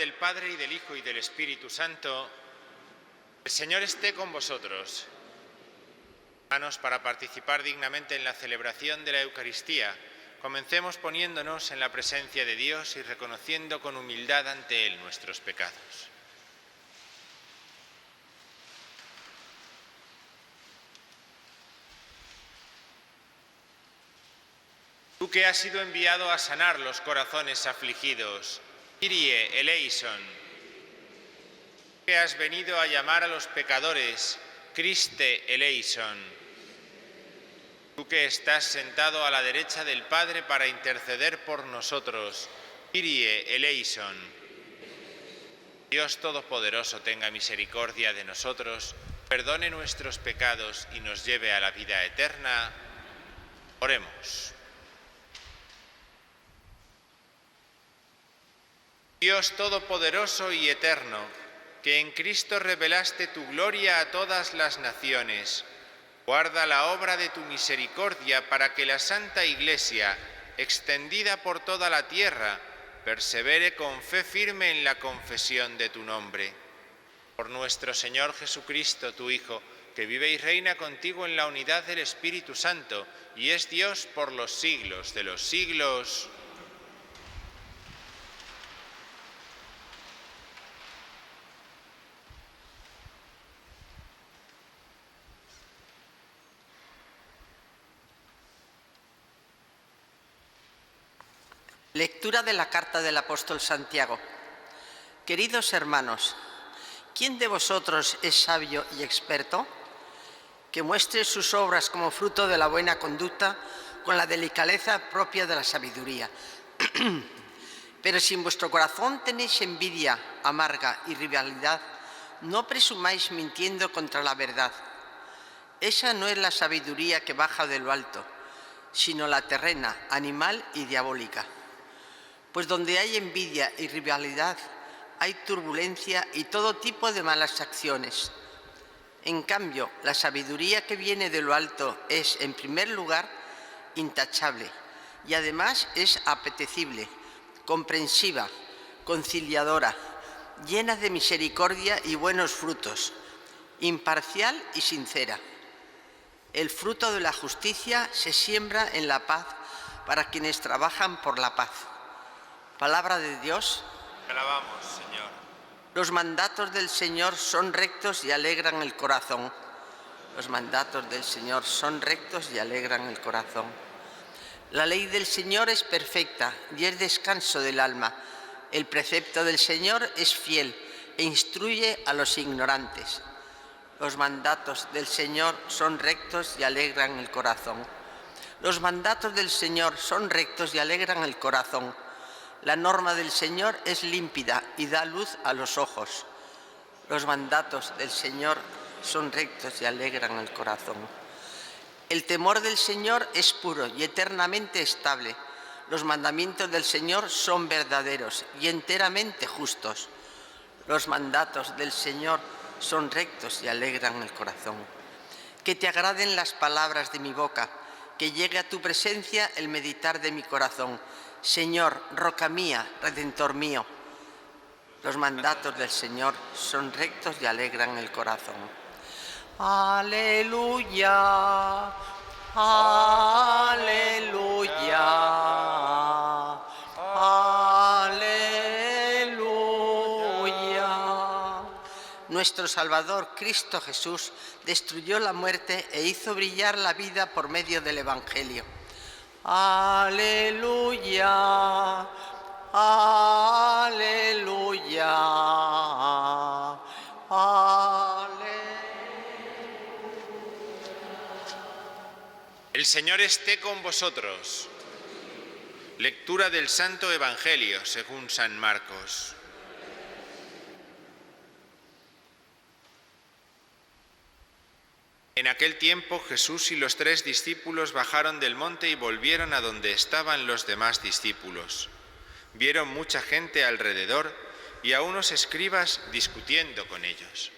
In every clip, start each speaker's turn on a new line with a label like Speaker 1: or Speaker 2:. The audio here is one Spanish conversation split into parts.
Speaker 1: del Padre, y del Hijo, y del Espíritu Santo. El Señor esté con vosotros. Hermanos, para participar dignamente en la celebración de la Eucaristía, comencemos poniéndonos en la presencia de Dios y reconociendo con humildad ante Él nuestros pecados. Tú que has sido enviado a sanar los corazones afligidos, Kyrie eleison. Que has venido a llamar a los pecadores, Christe eleison. Tú que estás sentado a la derecha del Padre para interceder por nosotros, Kyrie eleison. Dios Todopoderoso tenga misericordia de nosotros, perdone nuestros pecados y nos lleve a la vida eterna. Oremos. Dios Todopoderoso y Eterno, que en Cristo revelaste tu gloria a todas las naciones, guarda la obra de tu misericordia para que la Santa Iglesia, extendida por toda la tierra, persevere con fe firme en la confesión de tu nombre. Por nuestro Señor Jesucristo, tu Hijo, que vive y reina contigo en la unidad del Espíritu Santo, y es Dios por los siglos de los siglos.
Speaker 2: Lectura de la carta del apóstol Santiago. Queridos hermanos, ¿quién de vosotros es sabio y experto? Que muestre sus obras como fruto de la buena conducta, con la delicadeza propia de la sabiduría. Pero si en vuestro corazón tenéis envidia amarga y rivalidad, no presumáis mintiendo contra la verdad. Esa no es la sabiduría que baja de lo alto, sino la terrena, animal y diabólica. Pues donde hay envidia y rivalidad, hay turbulencia y todo tipo de malas acciones. En cambio, la sabiduría que viene de lo alto es, en primer lugar, intachable y además es apetecible, comprensiva, conciliadora, llena de misericordia y buenos frutos, imparcial y sincera. El fruto de la justicia se siembra en la paz para quienes trabajan por la paz. Palabra de Dios.
Speaker 1: Te alabamos, Señor.
Speaker 2: Los mandatos del Señor son rectos y alegran el corazón. Los mandatos del Señor son rectos y alegran el corazón. La ley del Señor es perfecta y es descanso del alma. El precepto del Señor es fiel e instruye a los ignorantes. Los mandatos del Señor son rectos y alegran el corazón. Los mandatos del Señor son rectos y alegran el corazón. La norma del Señor es límpida y da luz a los ojos. Los mandatos del Señor son rectos y alegran el corazón. El temor del Señor es puro y eternamente estable. Los mandamientos del Señor son verdaderos y enteramente justos. Los mandatos del Señor son rectos y alegran el corazón. Que te agraden las palabras de mi boca, que llegue a tu presencia el meditar de mi corazón. Señor, roca mía, redentor mío. Los mandatos del Señor son rectos y alegran el corazón. Aleluya, aleluya, aleluya. Nuestro Salvador, Cristo Jesús, destruyó la muerte e hizo brillar la vida por medio del Evangelio. Aleluya, aleluya, aleluya.
Speaker 1: El Señor esté con vosotros. Lectura del Santo Evangelio según San Marcos. En aquel tiempo Jesús y los 3 discípulos bajaron del monte y volvieron a donde estaban los demás discípulos. Vieron mucha gente alrededor y a unos escribas discutiendo con ellos.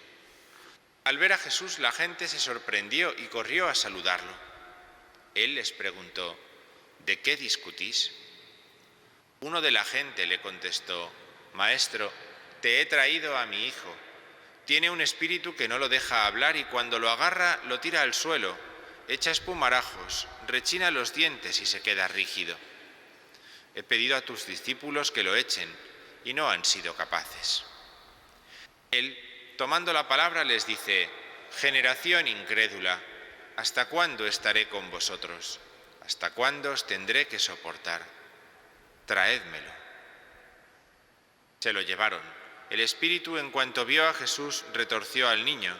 Speaker 1: Al ver a Jesús, la gente se sorprendió y corrió a saludarlo. Él les preguntó: ¿de qué discutís? Uno de la gente le contestó: Maestro, te he traído a mi hijo. Tiene un espíritu que no lo deja hablar y cuando lo agarra lo tira al suelo, echa espumarajos, rechina los dientes y se queda rígido. He pedido a tus discípulos que lo echen y no han sido capaces. Él, tomando la palabra, les dice: generación incrédula, ¿hasta cuándo estaré con vosotros? ¿Hasta cuándo os tendré que soportar? Traédmelo. Se lo llevaron. El espíritu, en cuanto vio a Jesús, retorció al niño.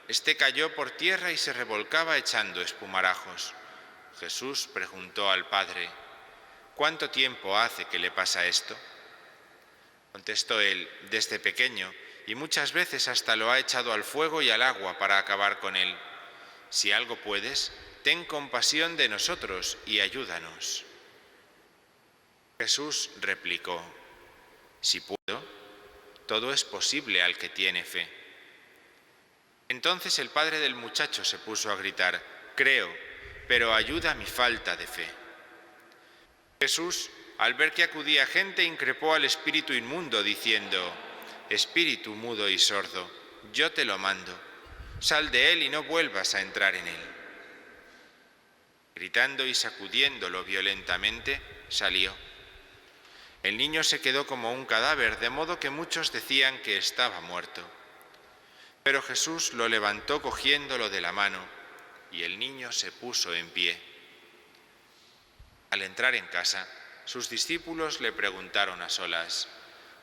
Speaker 1: Este cayó por tierra y se revolcaba echando espumarajos. Jesús preguntó al padre: ¿cuánto tiempo hace que le pasa esto? Contestó él: desde pequeño, y muchas veces hasta lo ha echado al fuego y al agua para acabar con él. Si algo puedes, ten compasión de nosotros y ayúdanos. Jesús replicó: si puedo, todo es posible al que tiene fe. Entonces el padre del muchacho se puso a gritar: creo, pero ayuda mi falta de fe. Jesús, al ver que acudía gente, increpó al espíritu inmundo, diciendo: espíritu mudo y sordo, yo te lo mando, sal de él y no vuelvas a entrar en él. Gritando y sacudiéndolo violentamente, salió. El niño se quedó como un cadáver, de modo que muchos decían que estaba muerto. Pero Jesús lo levantó cogiéndolo de la mano, y el niño se puso en pie. Al entrar en casa, sus discípulos le preguntaron a solas: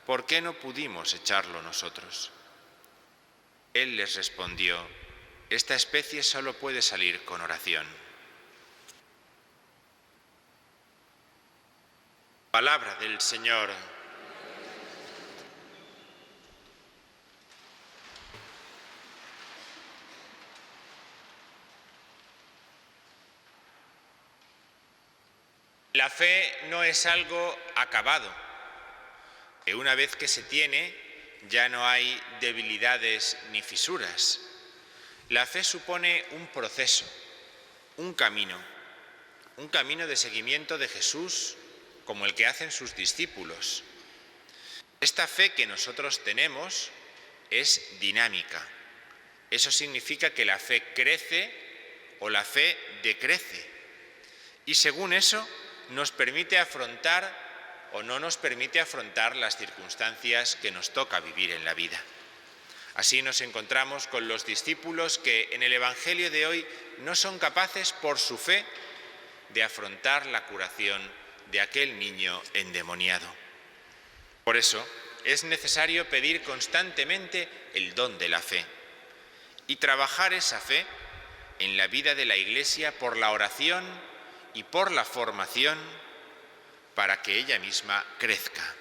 Speaker 1: ¿por qué no pudimos echarlo nosotros? Él les respondió: esta especie solo puede salir con oración. Palabra del Señor. La fe no es algo acabado, que una vez que se tiene ya no hay debilidades ni fisuras. La fe supone un proceso, un camino de seguimiento de Jesús, como el que hacen sus discípulos. Esta fe que nosotros tenemos es dinámica. Eso significa que la fe crece o la fe decrece. Y según eso nos permite afrontar o no nos permite afrontar las circunstancias que nos toca vivir en la vida. Así nos encontramos con los discípulos que en el Evangelio de hoy no son capaces por su fe de afrontar la curación de aquel niño endemoniado. Por eso es necesario pedir constantemente el don de la fe y trabajar esa fe en la vida de la Iglesia por la oración y por la formación para que ella misma crezca.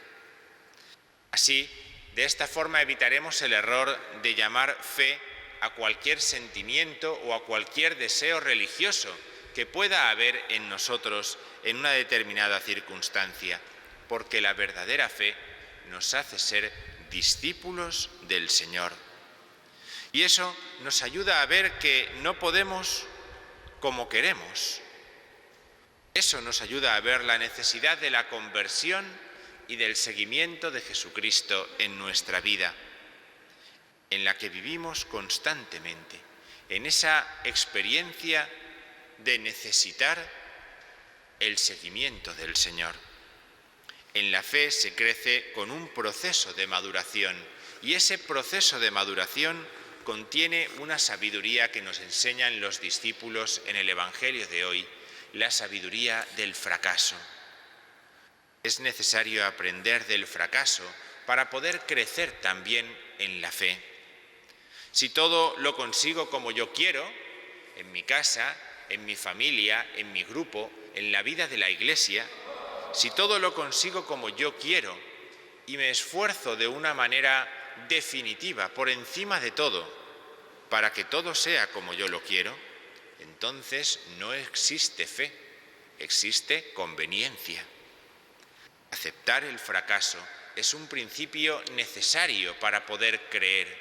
Speaker 1: Así, de esta forma evitaremos el error de llamar fe a cualquier sentimiento o a cualquier deseo religioso que pueda haber en nosotros en una determinada circunstancia, porque la verdadera fe nos hace ser discípulos del Señor. Y eso nos ayuda a ver que no podemos como queremos. Eso nos ayuda a ver la necesidad de la conversión y del seguimiento de Jesucristo en nuestra vida, en la que vivimos constantemente, en esa experiencia de necesitar el seguimiento del Señor. En la fe se crece con un proceso de maduración y ese proceso de maduración contiene una sabiduría que nos enseñan los discípulos en el Evangelio de hoy, la sabiduría del fracaso. Es necesario aprender del fracaso para poder crecer también en la fe. Si todo lo consigo como yo quiero, en mi casa, en mi familia, en mi grupo, en la vida de la Iglesia, si todo lo consigo como yo quiero y me esfuerzo de una manera definitiva, por encima de todo, para que todo sea como yo lo quiero, entonces no existe fe, existe conveniencia. Aceptar el fracaso es un principio necesario para poder creer.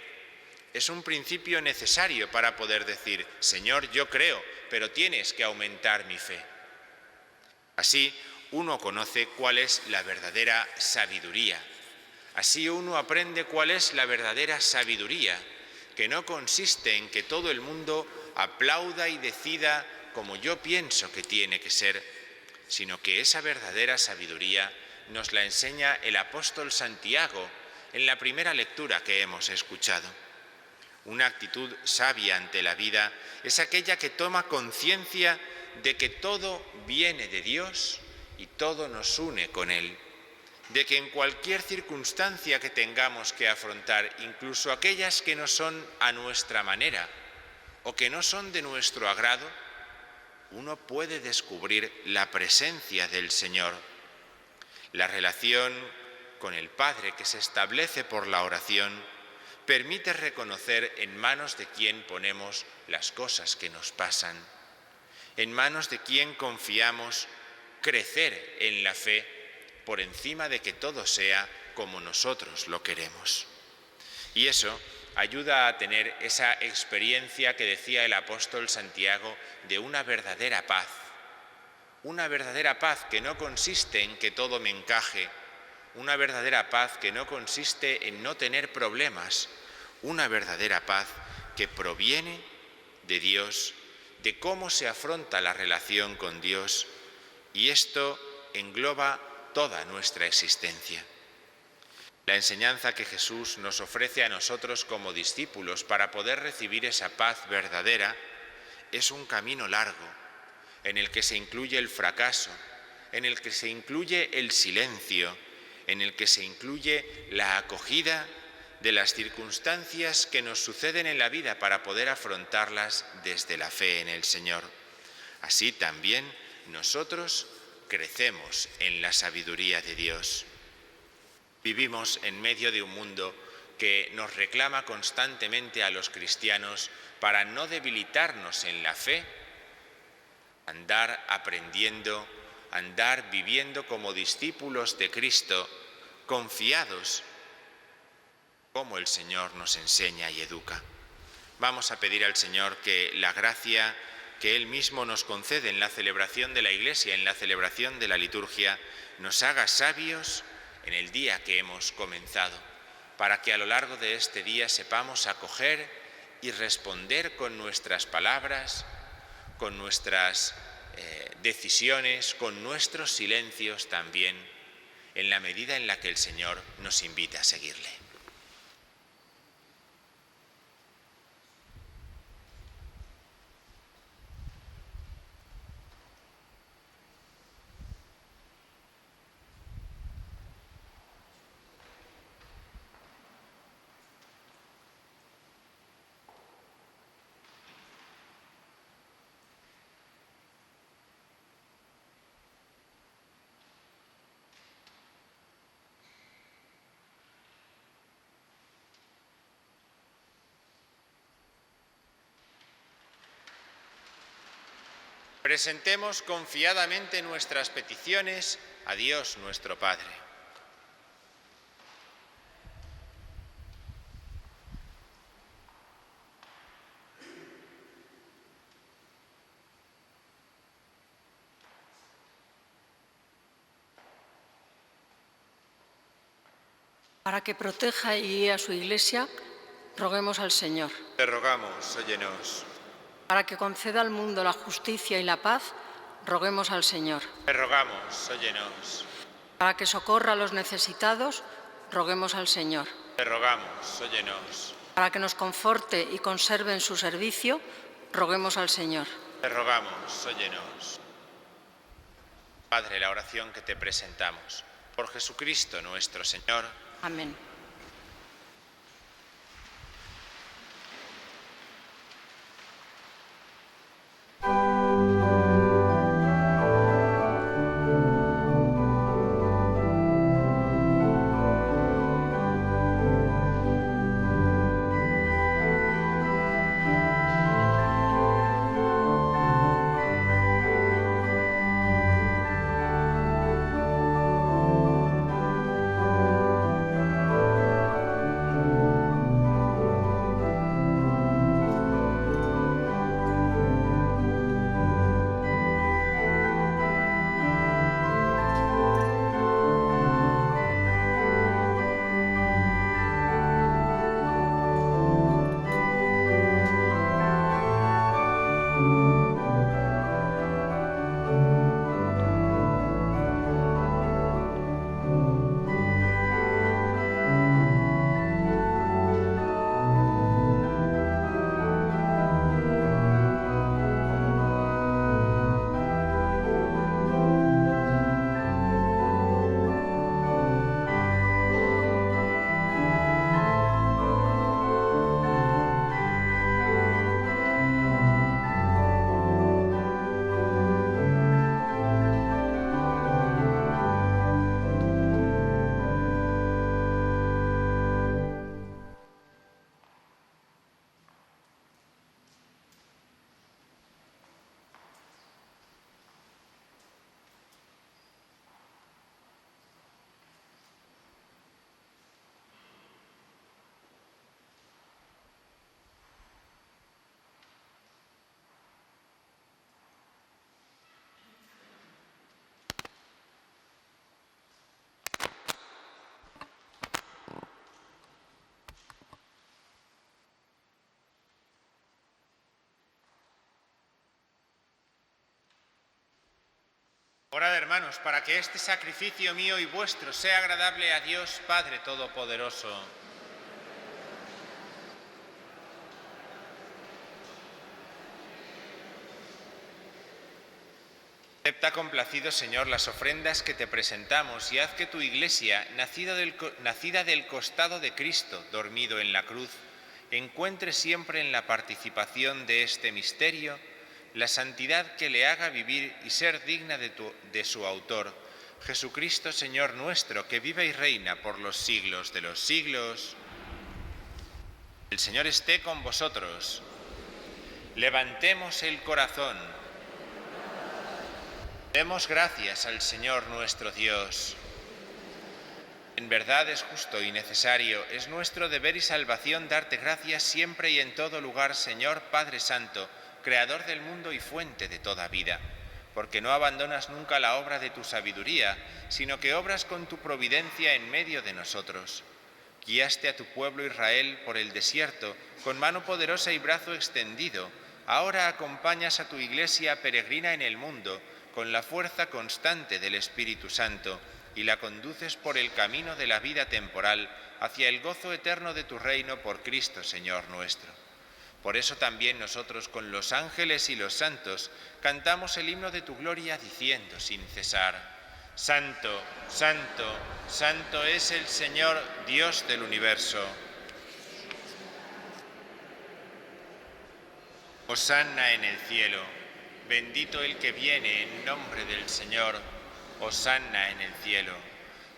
Speaker 1: Es un principio necesario para poder decir: Señor, yo creo, pero tienes que aumentar mi fe. Así, uno conoce cuál es la verdadera sabiduría. Así uno aprende cuál es la verdadera sabiduría, que no consiste en que todo el mundo aplauda y decida como yo pienso que tiene que ser, sino que esa verdadera sabiduría nos la enseña el apóstol Santiago en la primera lectura que hemos escuchado. Una actitud sabia ante la vida es aquella que toma conciencia de que todo viene de Dios y todo nos une con Él, de que en cualquier circunstancia que tengamos que afrontar, incluso aquellas que no son a nuestra manera o que no son de nuestro agrado, uno puede descubrir la presencia del Señor. La relación con el Padre que se establece por la oración permite reconocer en manos de quién ponemos las cosas que nos pasan, en manos de quién confiamos crecer en la fe por encima de que todo sea como nosotros lo queremos. Y eso ayuda a tener esa experiencia que decía el apóstol Santiago de una verdadera paz que no consiste en que todo me encaje, una verdadera paz que no consiste en no tener problemas, una verdadera paz que proviene de Dios, de cómo se afronta la relación con Dios, y esto engloba toda nuestra existencia. La enseñanza que Jesús nos ofrece a nosotros como discípulos para poder recibir esa paz verdadera es un camino largo, en el que se incluye el fracaso, en el que se incluye el silencio, en el que se incluye la acogida de las circunstancias que nos suceden en la vida para poder afrontarlas desde la fe en el Señor. Así también nosotros crecemos en la sabiduría de Dios. Vivimos en medio de un mundo que nos reclama constantemente a los cristianos para no debilitarnos en la fe, andar aprendiendo, andar viviendo como discípulos de Cristo, confiados como el Señor nos enseña y educa. Vamos a pedir al Señor que la gracia que Él mismo nos concede en la celebración de la Iglesia, en la celebración de la liturgia, nos haga sabios en el día que hemos comenzado, para que a lo largo de este día sepamos acoger y responder con nuestras palabras, con nuestras decisiones, con nuestros silencios también, en la medida en la que el Señor nos invita a seguirle. Presentemos confiadamente nuestras peticiones a Dios nuestro Padre.
Speaker 3: Para que proteja y guíe a su Iglesia, roguemos al Señor.
Speaker 1: Te rogamos, óyenos.
Speaker 3: Para que conceda al mundo la justicia y la paz, roguemos al Señor.
Speaker 1: Te rogamos, óyenos.
Speaker 3: Para que socorra a los necesitados, roguemos al Señor.
Speaker 1: Te rogamos, óyenos.
Speaker 3: Para que nos conforte y conserve en su servicio, roguemos al Señor.
Speaker 1: Te rogamos, óyenos. Padre, la oración que te presentamos, por Jesucristo nuestro Señor.
Speaker 3: Amén.
Speaker 1: Orad, hermanos, para que este sacrificio mío y vuestro sea agradable a Dios Padre Todopoderoso. Acepta complacido, Señor, las ofrendas que te presentamos y haz que tu Iglesia, nacida del costado de Cristo, dormido en la cruz, encuentre siempre en la participación de este misterio la santidad que le haga vivir y ser digna de su autor, Jesucristo, Señor nuestro, que vive y reina por los siglos de los siglos. El Señor esté con vosotros. Levantemos el corazón. Demos gracias al Señor nuestro Dios. En verdad es justo y necesario, es nuestro deber y salvación darte gracias siempre y en todo lugar, Señor Padre Santo, Creador del mundo y fuente de toda vida, porque no abandonas nunca la obra de tu sabiduría, sino que obras con tu providencia en medio de nosotros. Guiaste a tu pueblo Israel por el desierto, con mano poderosa y brazo extendido. Ahora acompañas a tu Iglesia peregrina en el mundo, con la fuerza constante del Espíritu Santo, y la conduces por el camino de la vida temporal hacia el gozo eterno de tu reino por Cristo, Señor nuestro. Por eso también nosotros con los ángeles y los santos cantamos el himno de tu gloria diciendo sin cesar: Santo, santo, santo es el Señor, Dios del universo. Hosanna en el cielo, bendito el que viene en nombre del Señor. Hosanna en el cielo.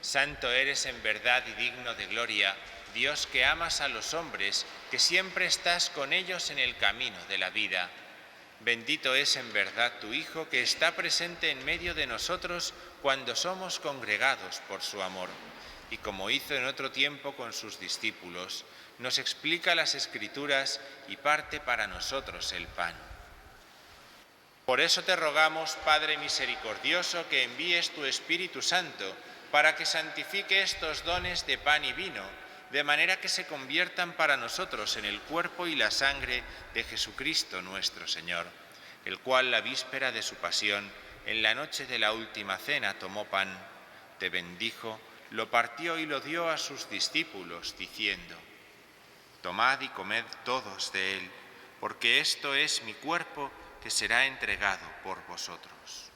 Speaker 1: Santo eres en verdad y digno de gloria, Dios que amas a los hombres, que siempre estás con ellos en el camino de la vida. Bendito es en verdad tu Hijo, que está presente en medio de nosotros cuando somos congregados por su amor, y como hizo en otro tiempo con sus discípulos, nos explica las Escrituras y parte para nosotros el pan. Por eso te rogamos, Padre misericordioso, que envíes tu Espíritu Santo para que santifique estos dones de pan y vino, de manera que se conviertan para nosotros en el cuerpo y la sangre de Jesucristo nuestro Señor, el cual la víspera de su pasión, en la noche de la última cena, tomó pan, te bendijo, lo partió y lo dio a sus discípulos, diciendo: Tomad y comed todos de él, porque esto es mi cuerpo que será entregado por vosotros.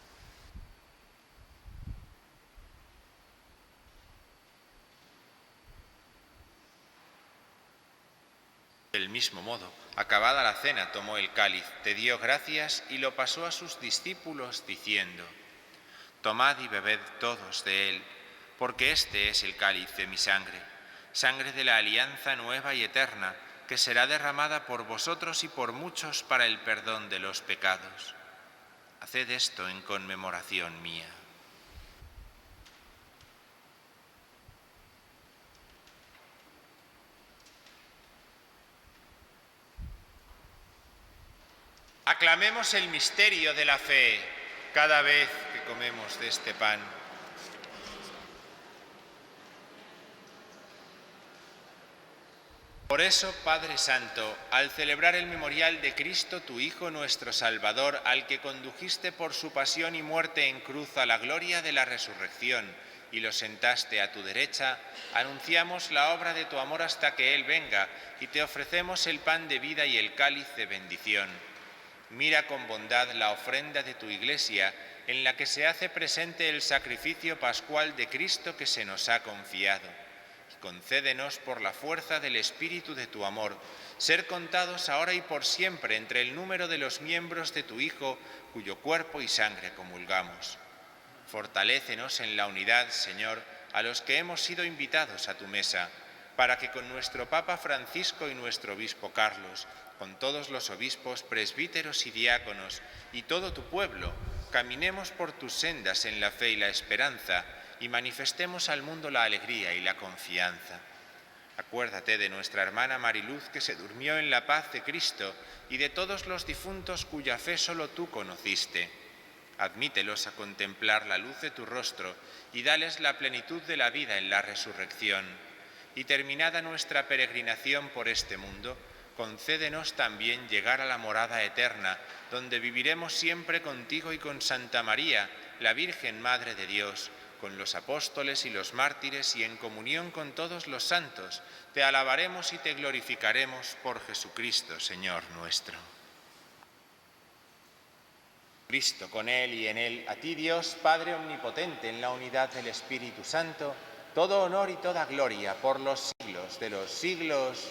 Speaker 1: Del mismo modo, acabada la cena, tomó el cáliz, te dio gracias y lo pasó a sus discípulos, diciendo: Tomad y bebed todos de él, porque este es el cáliz de mi sangre, sangre de la alianza nueva y eterna, que será derramada por vosotros y por muchos para el perdón de los pecados. Haced esto en conmemoración mía. Aclamemos el misterio de la fe cada vez que comemos de este pan. Por eso, Padre Santo, al celebrar el memorial de Cristo, tu Hijo, nuestro Salvador, al que condujiste por su pasión y muerte en cruz a la gloria de la resurrección y lo sentaste a tu derecha, anunciamos la obra de tu amor hasta que Él venga y te ofrecemos el pan de vida y el cáliz de bendición. Mira con bondad la ofrenda de tu Iglesia, en la que se hace presente el sacrificio pascual de Cristo que se nos ha confiado. Y concédenos, por la fuerza del Espíritu de tu amor, ser contados ahora y por siempre entre el número de los miembros de tu Hijo, cuyo cuerpo y sangre comulgamos. Fortalécenos en la unidad, Señor, a los que hemos sido invitados a tu mesa, para que con nuestro Papa Francisco y nuestro Obispo Carlos, con todos los obispos, presbíteros y diáconos, y todo tu pueblo, caminemos por tus sendas en la fe y la esperanza, y manifestemos al mundo la alegría y la confianza. Acuérdate de nuestra hermana Mariluz, que se durmió en la paz de Cristo, y de todos los difuntos cuya fe solo tú conociste. Admítelos a contemplar la luz de tu rostro, y dales la plenitud de la vida en la resurrección. Y terminada nuestra peregrinación por este mundo, concédenos también llegar a la morada eterna, donde viviremos siempre contigo y con Santa María, la Virgen Madre de Dios, con los apóstoles y los mártires y en comunión con todos los santos, te alabaremos y te glorificaremos por Jesucristo, Señor nuestro. Cristo, con Él y en Él, a ti Dios, Padre omnipotente, en la unidad del Espíritu Santo, todo honor y toda gloria por los siglos de los siglos.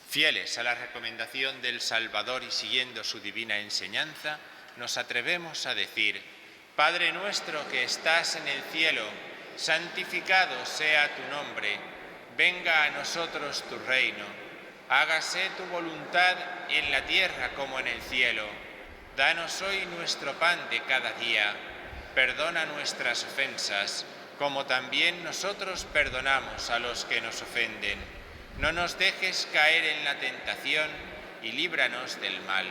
Speaker 1: Fieles a la recomendación del Salvador y siguiendo su divina enseñanza, nos atrevemos a decir: Padre nuestro que estás en el cielo, santificado sea tu nombre, venga a nosotros tu reino, hágase tu voluntad en la tierra como en el cielo. Danos hoy nuestro pan de cada día, perdona nuestras ofensas, como también nosotros perdonamos a los que nos ofenden. No nos dejes caer en la tentación y líbranos del mal.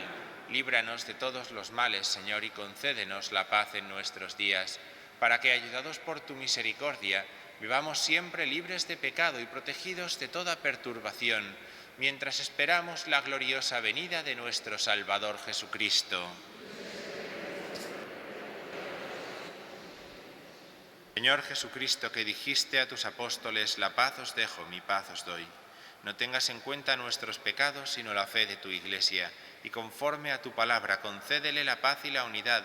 Speaker 1: Líbranos de todos los males, Señor, y concédenos la paz en nuestros días, para que, ayudados por tu misericordia, vivamos siempre libres de pecado y protegidos de toda perturbación, mientras esperamos la gloriosa venida de nuestro Salvador Jesucristo. Señor Jesucristo, que dijiste a tus apóstoles: la paz os dejo, mi paz os doy. No tengas en cuenta nuestros pecados, sino la fe de tu Iglesia, y conforme a tu palabra concédele la paz y la unidad,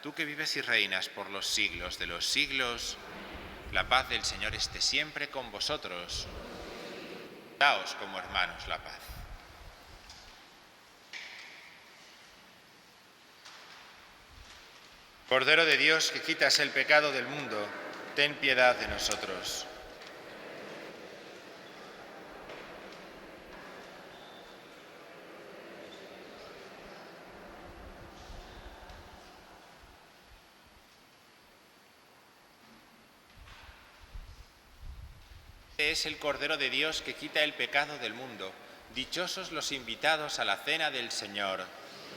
Speaker 1: tú que vives y reinas por los siglos de los siglos. La paz del Señor esté siempre con vosotros. Daos como hermanos la paz. Cordero de Dios, que quitas el pecado del mundo, ten piedad de nosotros. Este es el Cordero de Dios que quita el pecado del mundo. Dichosos los invitados a la cena del Señor.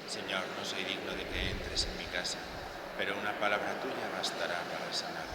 Speaker 1: Señor, no soy digno de que entres en mi casa, pero una palabra tuya bastará para sanar.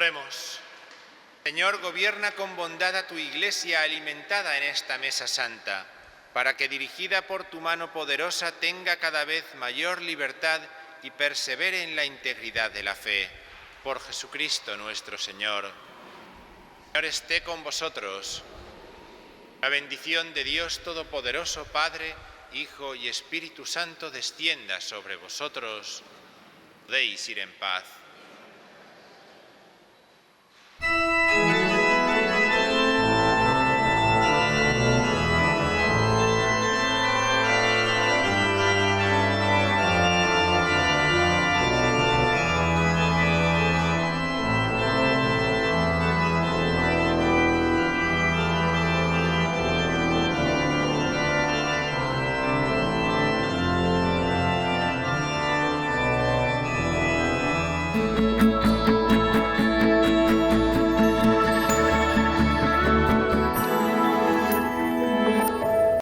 Speaker 1: Oremos. Señor, gobierna con bondad a tu Iglesia alimentada en esta mesa santa, para que dirigida por tu mano poderosa tenga cada vez mayor libertad y persevere en la integridad de la fe. Por Jesucristo nuestro Señor. Señor, esté con vosotros. La bendición de Dios Todopoderoso, Padre, Hijo y Espíritu Santo, descienda sobre vosotros. Podéis ir en paz.